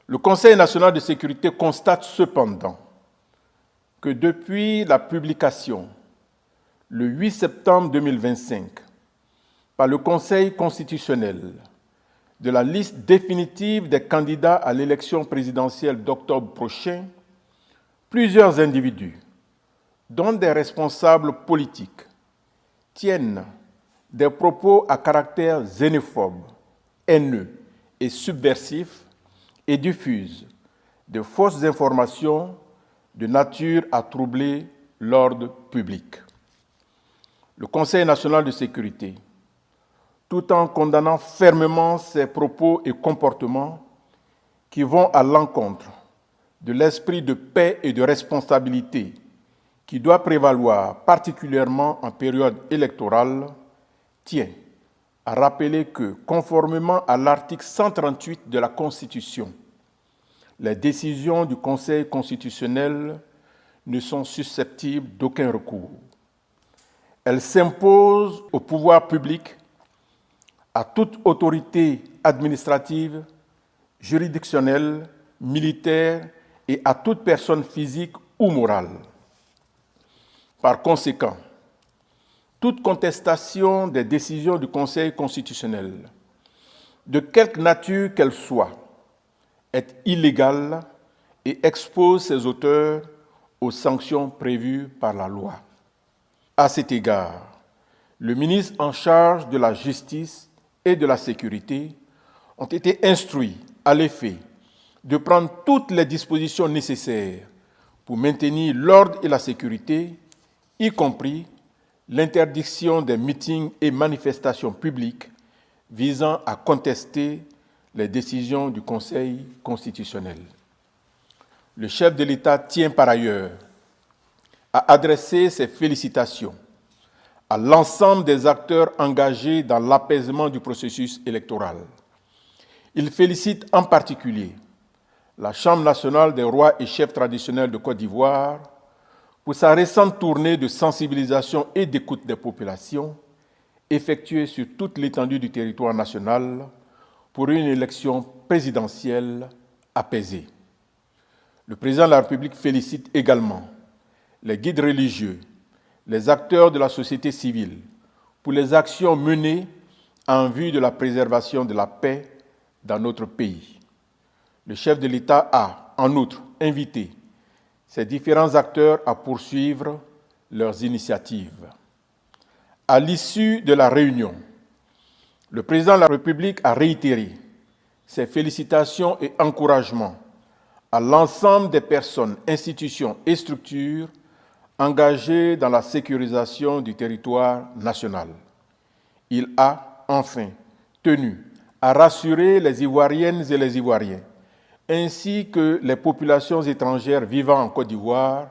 Le Conseil national de sécurité constate cependant que depuis la publication, le 8 septembre 2025, par le Conseil constitutionnel, de la liste définitive des candidats à l'élection présidentielle d'octobre prochain, plusieurs individus, dont des responsables politiques, tiennent des propos à caractère xénophobe, haineux et subversif et diffusent de fausses informations de nature à troubler l'ordre public. Le Conseil national de sécurité, tout en condamnant fermement ces propos et comportements qui vont à l'encontre de l'esprit de paix et de responsabilité qui doit prévaloir particulièrement en période électorale, tient à rappeler que, conformément à l'article 138 de la Constitution, les décisions du Conseil constitutionnel ne sont susceptibles d'aucun recours. Elles s'imposent au pouvoir public, à toute autorité administrative, juridictionnelle, militaire et à toute personne physique ou morale. Par conséquent, toute contestation des décisions du Conseil constitutionnel, de quelque nature qu'elle soit, est illégale et expose ses auteurs aux sanctions prévues par la loi. À cet égard, le ministre en charge de la Justice et de la Sécurité ont été instruits, à l'effet, de prendre toutes les dispositions nécessaires pour maintenir l'ordre et la sécurité, y compris l'interdiction des meetings et manifestations publiques visant à contester les décisions du Conseil constitutionnel. Le chef de l'État tient par ailleurs à adresser ses félicitations à l'ensemble des acteurs engagés dans l'apaisement du processus électoral. Il félicite en particulier la Chambre nationale des rois et chefs traditionnels de Côte d'Ivoire pour sa récente tournée de sensibilisation et d'écoute des populations effectuée sur toute l'étendue du territoire national pour une élection présidentielle apaisée. Le président de la République félicite également les guides religieux, les acteurs de la société civile pour les actions menées en vue de la préservation de la paix dans notre pays. Le chef de l'État a, en outre, invité ces différents acteurs à poursuivre leurs initiatives. À l'issue de la réunion, le président de la République a réitéré ses félicitations et encouragements à l'ensemble des personnes, institutions et structures engagées dans la sécurisation du territoire national. Il a, enfin, tenu à rassurer les Ivoiriennes et les Ivoiriens, ainsi que les populations étrangères vivant en Côte d'Ivoire,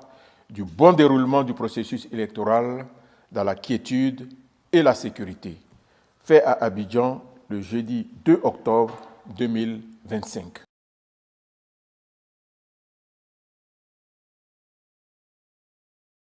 du bon déroulement du processus électoral dans la quiétude et la sécurité. Fait à Abidjan le jeudi 2 octobre 2025.